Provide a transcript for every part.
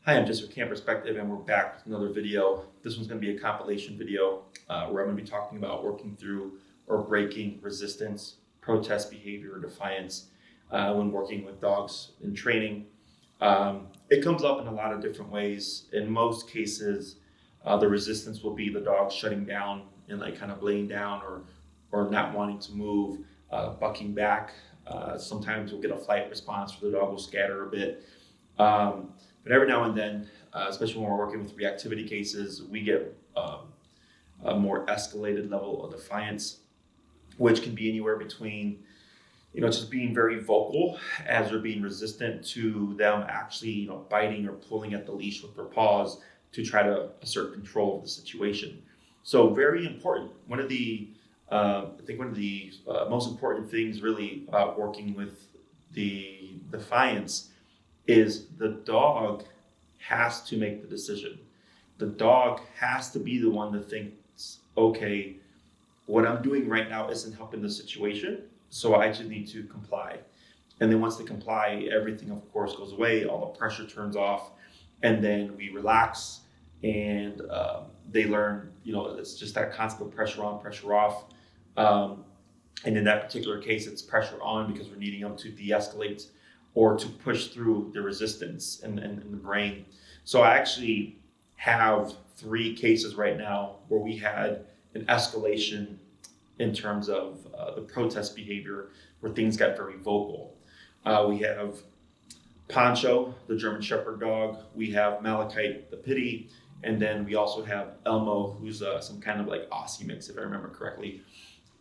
Hi, I'm Just Camp Perspective, and we're back with another video. This one's going to be a compilation video where I'm going to be talking about working through or breaking resistance, protest behavior, or defiance when working with dogs in training. It comes up in a lot of different ways. In most cases, the resistance will be the dog shutting down and like kind of laying down or not wanting to move, bucking back. Sometimes we'll get a flight response where the dog will scatter a bit. But every now and then, especially when we're working with reactivity cases, we get a more escalated level of defiance, which can be anywhere between, just being very vocal as they're being resistant to them actually, biting or pulling at the leash with their paws to try to assert control of the situation. So very important. One of the most important things really about working with the defiance is the dog has to make the decision. The dog has to be the one that thinks, okay, what I'm doing right now isn't helping the situation, so I just need to comply. And then once they comply, everything of course goes away, all the pressure turns off, and then we relax and they learn, it's just that constant pressure on, pressure off. And in that particular case, it's pressure on because we're needing them to de-escalate or to push through the resistance in the brain. So I actually have 3 cases right now where we had an escalation in terms of the protest behavior where things got very vocal. We have Poncho, the German Shepherd dog. We have Malachite, the Pitty. And then we also have Elmo, who's some kind of like Aussie mix, if I remember correctly.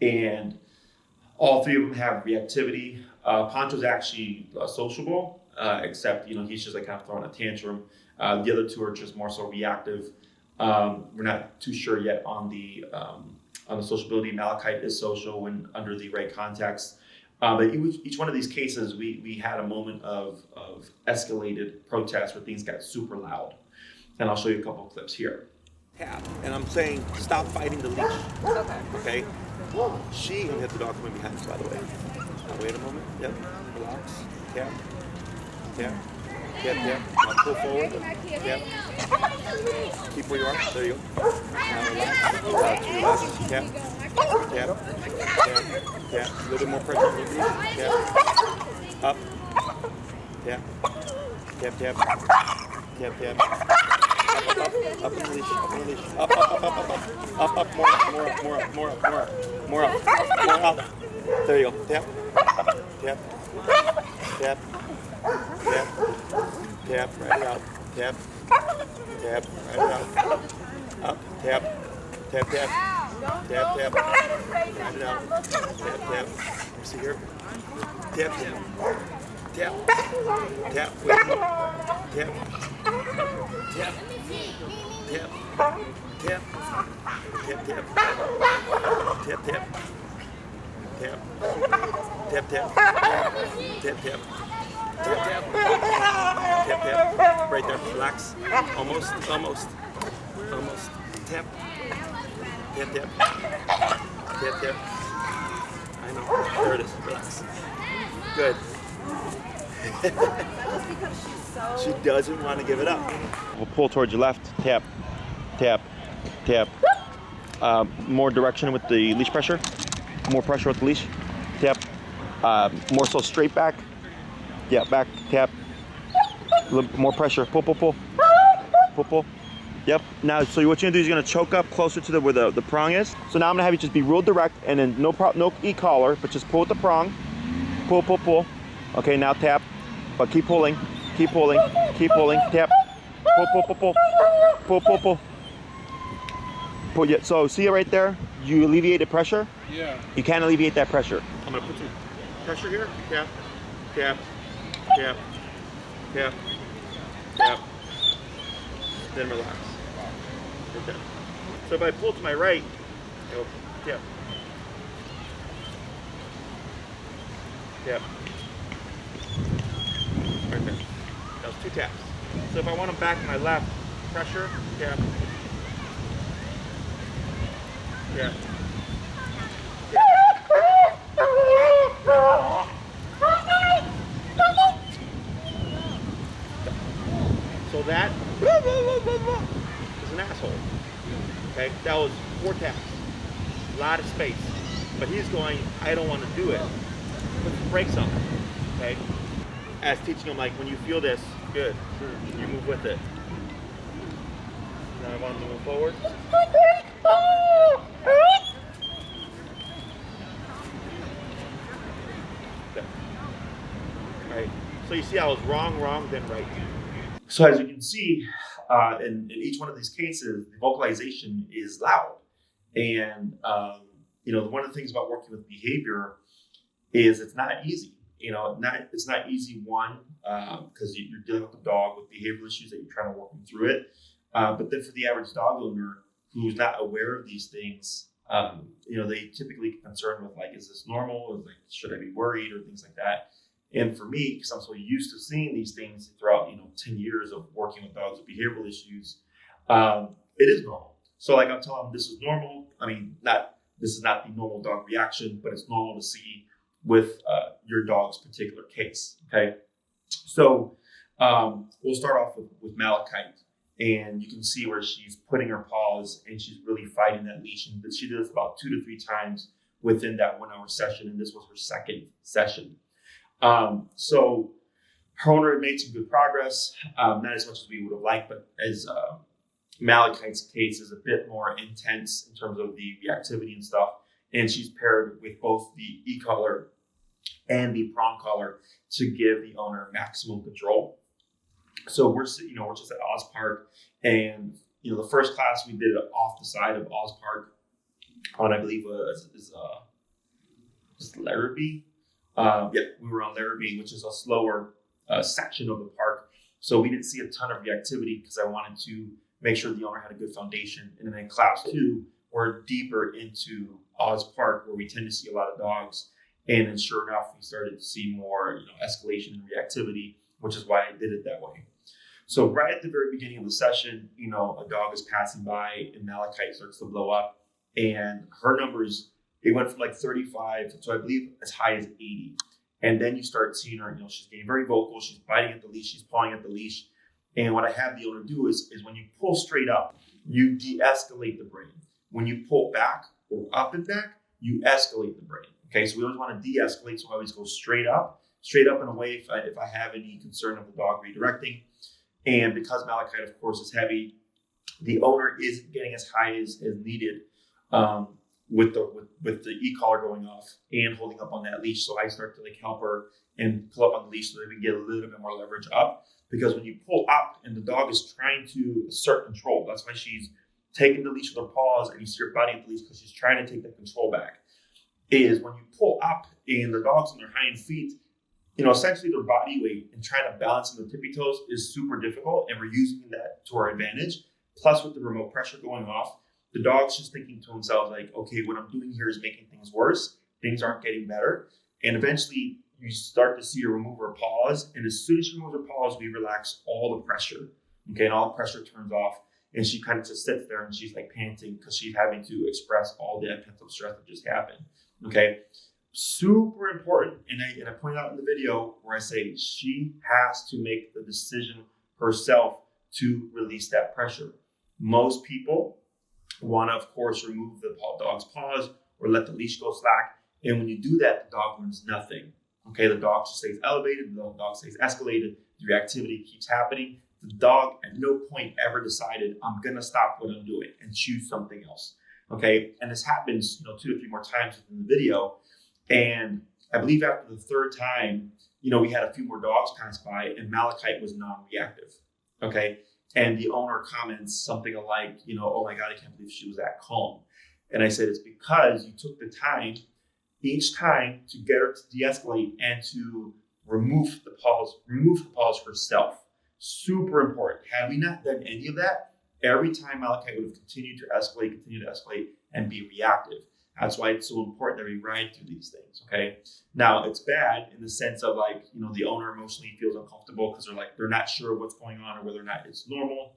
And all 3 of them have reactivity. Poncho's actually sociable, except he's just like kind of throwing a tantrum. The other 2 are just more so reactive. We're not too sure yet on the sociability. Malachite is social when under the right context. But each one of these cases, we had a moment of escalated protest where things got super loud. And I'll show you a couple of clips here. Tap, and I'm saying stop fighting the leash. Okay. She and hit the dog coming behind us, by the way. Now wait a moment. Yep. Relax. Tap. Tap. Tap. Tap. Now pull forward. Tap. Keep where you are. There you go. Now relax. Relax. Tap. Tap. Tap. Tap. A little bit more pressure on your leash. Tap. Up. Tap. Tap. Tap. Tap. Tap. Up on the leash, up on the leash, up, more up. There you go. Tap, tap, tap, tap, tap, right it out. Tap, tap, right it out. Up, tap, tap, tap, tap, tap, right it out. Tap, tap. See here. Tap, tap, tap, tap, wait. Tap, tap. Tap, tap, tap, tap, tap, tap, tap, tap, tap, tap, tap, tap, tap, tap, right there, relax, almost, tap, tap, tap, tap, tap, I know, there it is, relax, good. She doesn't want to give it up. We'll pull towards your left, tap, tap, tap. More direction with the leash pressure. More pressure with the leash. Tap. More so straight back. Yeah, back, tap. A little more pressure. Pull, pull, pull. Pull, pull. Yep. Now, so what you're gonna do is you're gonna choke up closer to where the prong is. So now I'm gonna have you just be real direct and then no e-collar, but just pull with the prong. Pull, pull, pull. Okay, now tap. But keep pulling. Keep pulling, tap, pull, pull, pull, pull, pull, pull, pull. Pull it. So see it right there? You alleviated pressure? Yeah. You can't alleviate that pressure. I'm gonna put some pressure here. Tap, tap, tap, tap, tap. Then relax. Okay. So if I pull to my right, go tap. Tap. Right there. That was 2 taps. So if I want them back to my left, pressure, tap, tap, tap. So So that is an asshole. Okay, that was 4 taps, a lot of space. But he's going, I don't want to do it. Put the brakes on. Okay, as teaching him, like, when you feel this, good, you move with it. Now I want him to move forward. Okay. All right. So you see, I was wrong, then right. So as you can see, in each one of these cases, the vocalization is loud. And, one of the things about working with behavior is it's not easy. It's not easy, one, because you're dealing with a dog with behavioral issues that you're trying to work them through it. But then for the average dog owner who's not aware of these things, they typically get concerned with, like, is this normal? Or, like, should I be worried, or things like that. And for me, because I'm so used to seeing these things throughout, 10 years of working with dogs with behavioral issues, it is normal. So, like, I'll tell them this is normal. I mean, this is not the normal dog reaction, but it's normal to see with your dog's particular case. Okay. So we'll start off with Malachite, and you can see where she's putting her paws and she's really fighting that leash. And she did this about 2 to 3 times within that 1 hour session. And this was her second session. So her owner had made some good progress, not as much as we would have liked, but as Malachite's case is a bit more intense in terms of the reactivity and stuff. And she's paired with both the e-collar and the prong collar to give the owner maximum control. So we're just at Oz Park, and the first class we did it off the side of Oz Park on, I believe, is Larrabee. We were on Larrabee, which is a slower section of the park. So we didn't see a ton of reactivity because I wanted to make sure the owner had a good foundation. And then in class 2, we're deeper into Oz Park, where we tend to see a lot of dogs. And then sure enough, we started to see more escalation and reactivity, which is why I did it that way. So right at the very beginning of the session, a dog is passing by and Malachite starts to blow up. And her numbers, it went from like 35 to, I believe, as high as 80. And then you start seeing her, she's getting very vocal. She's biting at the leash. She's pawing at the leash. And what I have the owner do is when you pull straight up, you de-escalate the brain. When you pull back or up and back, you escalate the brain. Okay, so we always want to de-escalate, so I always go straight up and away if I have any concern of the dog redirecting. And because Malachite, of course, is heavy, the owner isn't getting as high as needed with the e-collar going off and holding up on that leash. So I start to help her and pull up on the leash so that we can get a little bit more leverage up. Because when you pull up and the dog is trying to assert control, that's why she's taking the leash with her paws, and you see her biting at the leash because she's trying to take that control back, is when you pull up and the dog's on their hind feet, essentially their body weight and trying to balance on the tippy toes is super difficult, and we're using that to our advantage. Plus, with the remote pressure going off, the dog's just thinking to himself, like, okay, what I'm doing here is making things worse. Things aren't getting better. And eventually, you start to see her remove her paws. And as soon as she removes her paws, we relax all the pressure. Okay, and all the pressure turns off. And she kind of just sits there and she's like panting because she's having to express all the pent-up stress that just happened. Okay, super important. And I pointed out in the video where I say she has to make the decision herself to release that pressure. Most people want to, of course, remove the dog's paws or let the leash go slack. And when you do that, the dog learns nothing. Okay, the dog just stays elevated, the dog stays escalated, the reactivity keeps happening. The dog at no point ever decided, I'm going to stop what I'm doing and choose something else. Okay, and this happens 2 to 3 more times within the video. And I believe after the 3rd time, we had a few more dogs pass by and Malachite was non-reactive. Okay, and the owner comments something like, oh my God, I can't believe she was that calm. And I said, it's because you took the time each time to get her to de-escalate and to remove the paws herself. Super important. Had we not done any of that, every time Malachite would have continued to escalate, and be reactive. That's why it's so important that we ride through these things, okay? Now, it's bad in the sense of the owner emotionally feels uncomfortable because they're not sure what's going on or whether or not it's normal.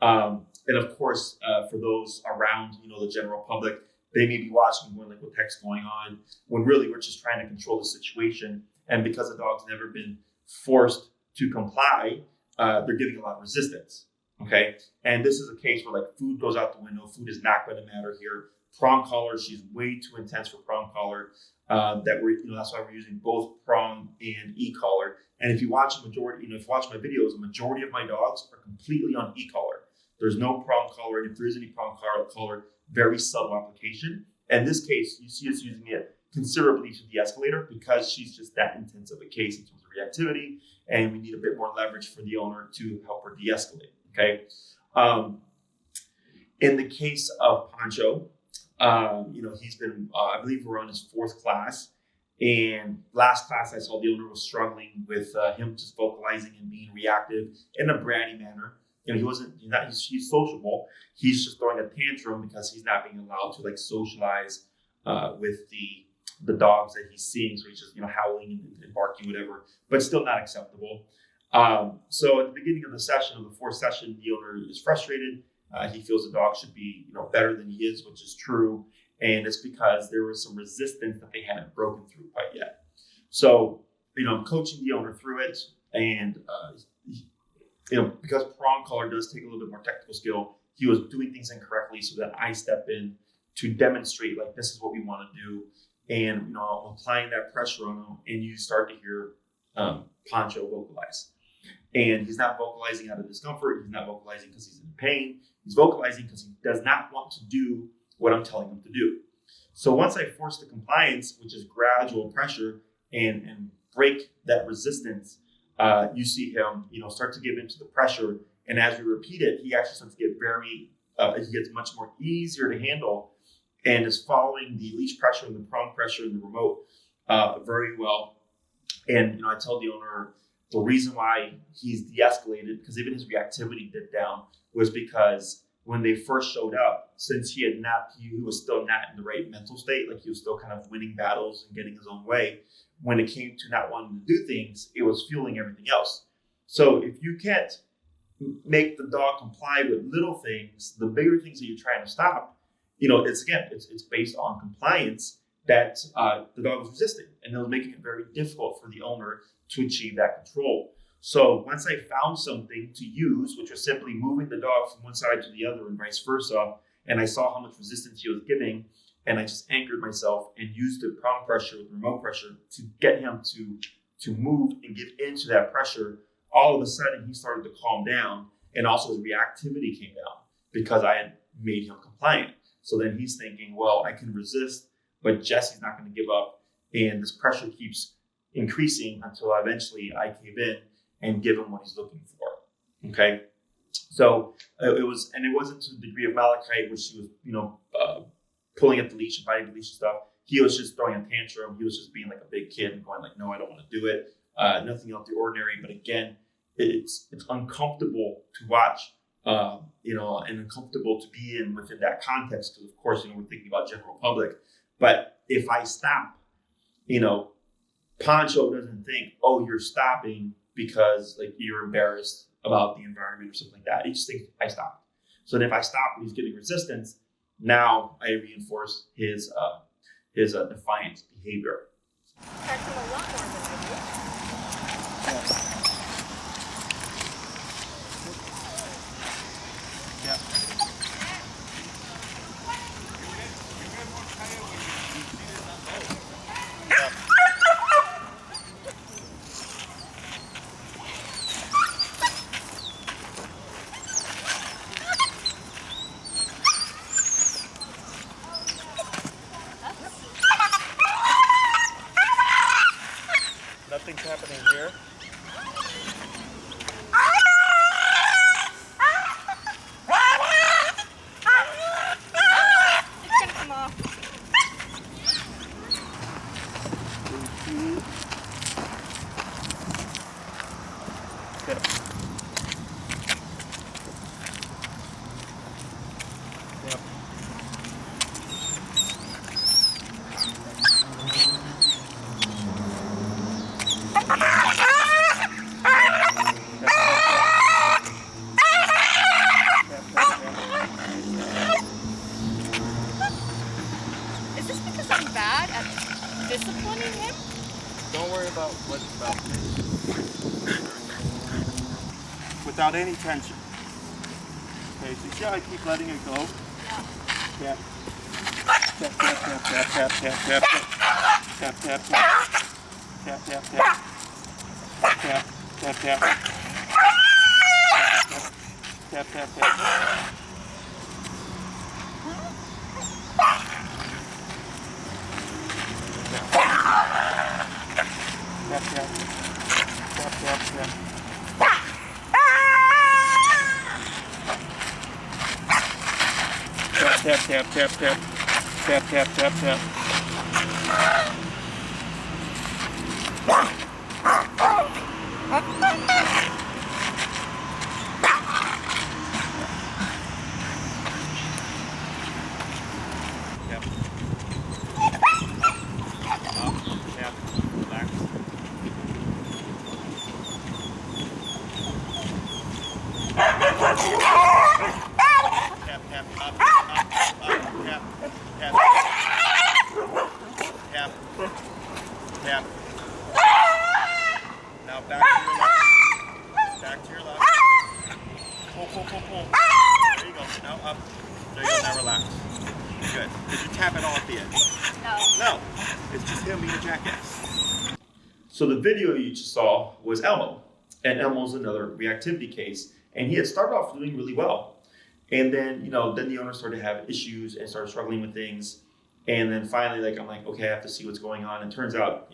And of course, for those around, the general public, they may be watching and going what the heck's going on, when really we're just trying to control the situation. And because the dog's never been forced to comply, they're giving a lot of resistance. Okay, and this is a case where like food goes out the window. Food is not going to matter here. Prong collar, she's way too intense for prong collar. That's why we're using both prong and e-collar. And if you watch if you watch my videos, a majority of my dogs are completely on e-collar. There's no prong collar, and if there is any prong collar, very subtle application. And in this case, you see us using it considerably to de-escalate her because she's just that intense of a case in terms of reactivity, and we need a bit more leverage for the owner to help her de-escalate. Okay. In the case of Pancho, he's been, I believe we're on his 4th class. And last class, I saw the owner was struggling with him just vocalizing and being reactive in a bratty manner. He's sociable. He's just throwing a tantrum because he's not being allowed to like socialize with the dogs that he's seeing. So he's just, howling and barking, whatever, but still not acceptable. So at the beginning of the session, of the 4th session, the owner is frustrated. He feels the dog should be, better than he is, which is true. And it's because there was some resistance that they hadn't broken through quite yet. So, I'm coaching the owner through it. And, because prong collar does take a little bit more technical skill, he was doing things incorrectly. So that I step in to demonstrate, like, this is what we want to do. And, I'm applying that pressure on him. And you start to hear Pancho vocalize. And he's not vocalizing out of discomfort. He's not vocalizing because he's in pain. He's vocalizing because he does not want to do what I'm telling him to do. So once I force the compliance, which is gradual pressure, and break that resistance, you see him, start to give into the pressure. And as we repeat it, he actually starts to get he gets much more easier to handle and is following the leash pressure and the prong pressure and the remote very well. And, I tell the owner the reason why he's de-escalated, because even his reactivity dipped down, was because when they first showed up, since he was still not in the right mental state, like he was still kind of winning battles and getting his own way. When it came to not wanting to do things, it was fueling everything else. So if you can't make the dog comply with little things, the bigger things that you're trying to stop, it's based on compliance that the dog was resisting, and it was making it very difficult for the owner to achieve that control. So once I found something to use, which was simply moving the dog from one side to the other and vice versa, and I saw how much resistance he was giving, and I just anchored myself and used the prong pressure with remote pressure to get him to move and give into that pressure, all of a sudden he started to calm down, and also his reactivity came down because I had made him compliant. So then he's thinking, well, I can resist, but Jesse's not going to give up, and this pressure keeps increasing until eventually I cave in and give him what he's looking for. Okay, so it wasn't to the degree of Malachite, where she was, pulling at the leash and biting the leash and stuff. He was just throwing a tantrum. He was just being like a big kid and going like, no, I don't want to do it. Nothing out of the ordinary. But again, it's uncomfortable to watch, and uncomfortable to be within that context, because of course, we're thinking about general public. But if I stop, Pancho doesn't think, oh, you're stopping because like you're embarrassed about the environment or something like that. He just thinks I stopped. So then if I stop and he's getting resistance, now I reinforce his defiant behavior. Catch him a lot more than I do. without any tension. Okay, so you see how I keep letting it go? Tap. Tap, tap, tap, tap, tap, tap, tap, tap, tap, tap, tap, tap, tap, tap, tap, tap, tap, tap, tap, tap. Tap, tap, tap, tap, tap. Tap, tap, tap, tap, tap, tap, tap, tap. Tap. Now back to your left. Back to your left. Pull, pull, pull, pull. There you go. Now up. There you go. Now relax. Good. Did you tap at all at the end? No. No. It's just him being a jackass. So the video you just saw was Elmo. And Elmo's another reactivity case. And he had started off doing really well. And then, then the owner started to have issues and started struggling with things. And then finally, I'm like, okay, I have to see what's going on. And it turns out,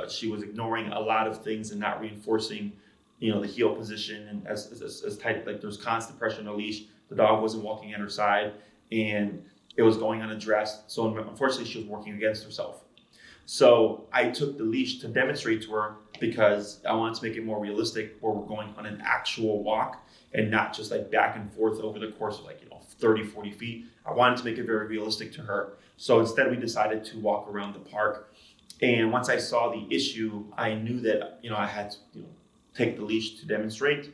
she was ignoring a lot of things and not reinforcing, the heel position and as tight, like there's constant pressure on the leash. The dog wasn't walking at her side and it was going unaddressed. So unfortunately, she was working against herself. So I took the leash to demonstrate to her because I wanted to make it more realistic where we're going on an actual walk and not just like back and forth over the course of 30, 40 feet. I wanted to make it very realistic to her. So instead we decided to walk around the park. And once I saw the issue, I knew that, I had to, take the leash to demonstrate.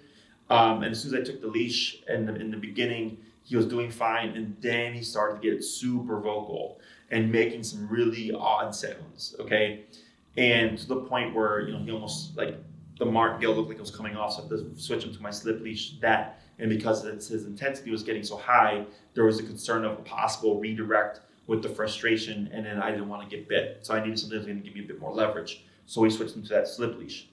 And as soon as I took the leash in the beginning, he was doing fine. And then he started to get super vocal and making some really odd sounds. Okay. And to the point where, he almost the martingale looked like it was coming off. So I had to switch him to my slip leash and because his intensity was getting so high, there was a concern of a possible redirect with the frustration, and then I didn't want to get bit. So I needed something that was going to give me a bit more leverage. So we switched him to that slip leash.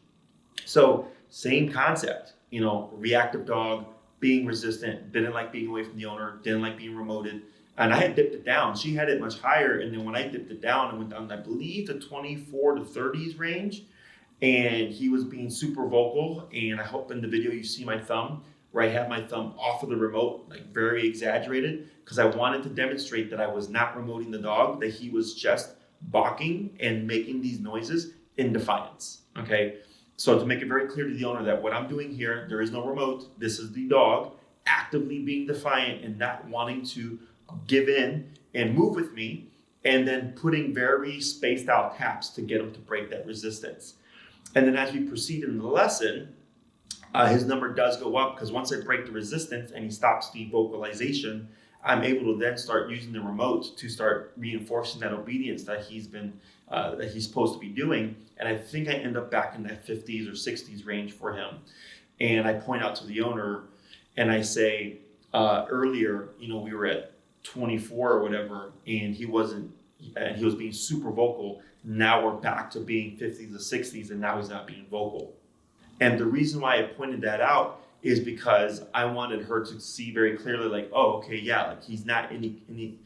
So same concept, reactive dog, being resistant, didn't like being away from the owner, didn't like being remoted. And I had dipped it down. She had it much higher. And then when I dipped it down, it went down, I believe, the 24 to 30s range. And he was being super vocal. And I hope in the video you see my thumb, where I had my thumb off of the remote, very exaggerated, because I wanted to demonstrate that I was not remoting the dog, that he was just barking and making these noises in defiance, okay? So to make it very clear to the owner that what I'm doing here, there is no remote, this is the dog actively being defiant and not wanting to give in and move with me, and then putting very spaced out taps to get him to break that resistance. And then as we proceed in the lesson, his number does go up because once I break the resistance and he stops the vocalization, I'm able to then start using the remote to start reinforcing that obedience that he's supposed to be doing. And I think I end up back in that 50s or 60s range for him. And I point out to the owner and I say, earlier, we were at 24 or whatever, and he was being super vocal. Now we're back to being 50s or 60s, and now he's not being vocal. And the reason why I pointed that out is because I wanted her to see very clearly, he's not in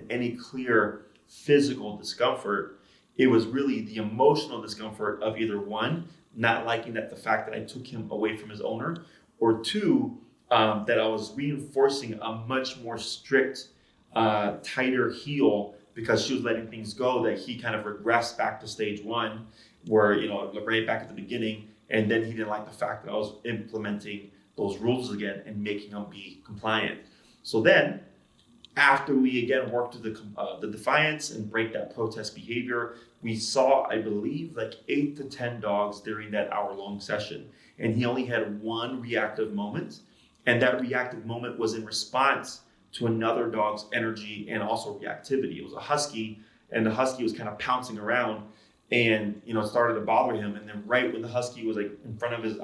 any clear physical discomfort. It was really the emotional discomfort of either one, not liking the fact that I took him away from his owner, or two, that I was reinforcing a much more strict, tighter heel because she was letting things go, that he kind of regressed back to stage one, where, right back at the beginning. And then he didn't like the fact that I was implementing those rules again and making him be compliant. So then, after we again worked through the defiance and break that protest behavior, we saw, I believe, 8 to 10 dogs during that hour-long session. And he only had one reactive moment. And that reactive moment was in response to another dog's energy and also reactivity. It was a husky, and the husky was kind of pouncing around. And, it started to bother him. And then right when the husky was in front of his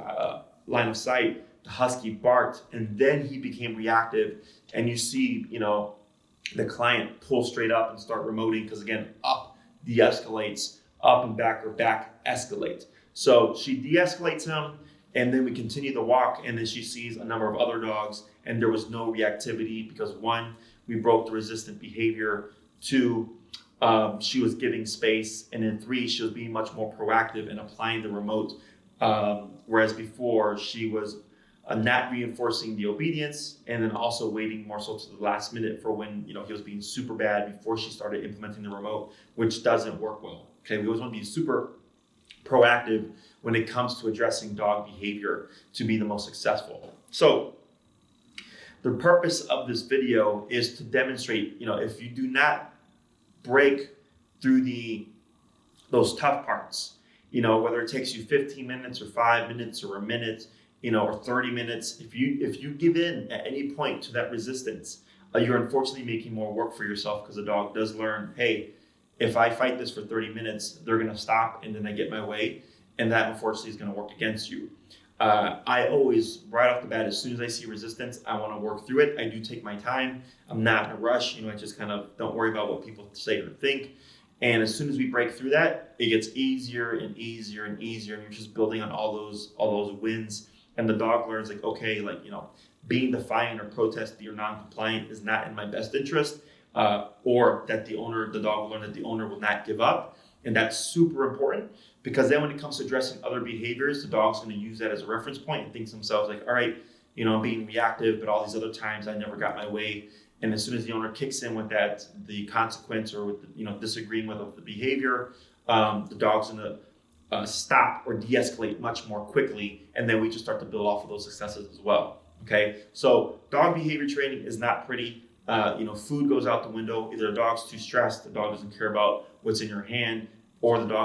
line of sight, the husky barked, and then he became reactive. And you see, the client pull straight up and start remoting, because again, up de-escalates, up and back or back escalate. So she de-escalates him, and then we continue the walk, and then she sees a number of other dogs, and there was no reactivity because 1, we broke the resistant behavior, 2, she was giving space, and then 3, she was being much more proactive and applying the remote, whereas before she was not reinforcing the obedience, and then also waiting more so to the last minute for when he was being super bad before she started implementing the remote, which doesn't work well. Okay, we always want to be super proactive when it comes to addressing dog behavior to be the most successful. So the purpose of this video is to demonstrate, if you do not break through those tough parts, whether it takes you 15 minutes or 5 minutes or a minute, or 30 minutes, if you give in at any point to that resistance, you're unfortunately making more work for yourself, because the dog does learn, hey, if I fight this for 30 minutes, they're going to stop and then I get my way. And that unfortunately is going to work against you. I always, right off the bat, as soon as I see resistance, I want to work through it. I do take my time. I'm not in a rush. I just kind of don't worry about what people say or think. And as soon as we break through that, it gets easier and easier and easier. And you're just building on all those wins. And the dog learns okay, being defiant or protesty or non-compliant is not in my best interest. Or that the dog will learn that the owner will not give up. And that's super important, because then when it comes to addressing other behaviors, the dog's going to use that as a reference point and think to themselves all right, I'm being reactive, but all these other times I never got my way. And as soon as the owner kicks in with that, the consequence or with disagreeing with the behavior, the dog's going to stop or de-escalate much more quickly. And then we just start to build off of those successes as well. Okay, so dog behavior training is not pretty. Food goes out the window. Either the dog's too stressed, the dog doesn't care about what's in your hand, or the dog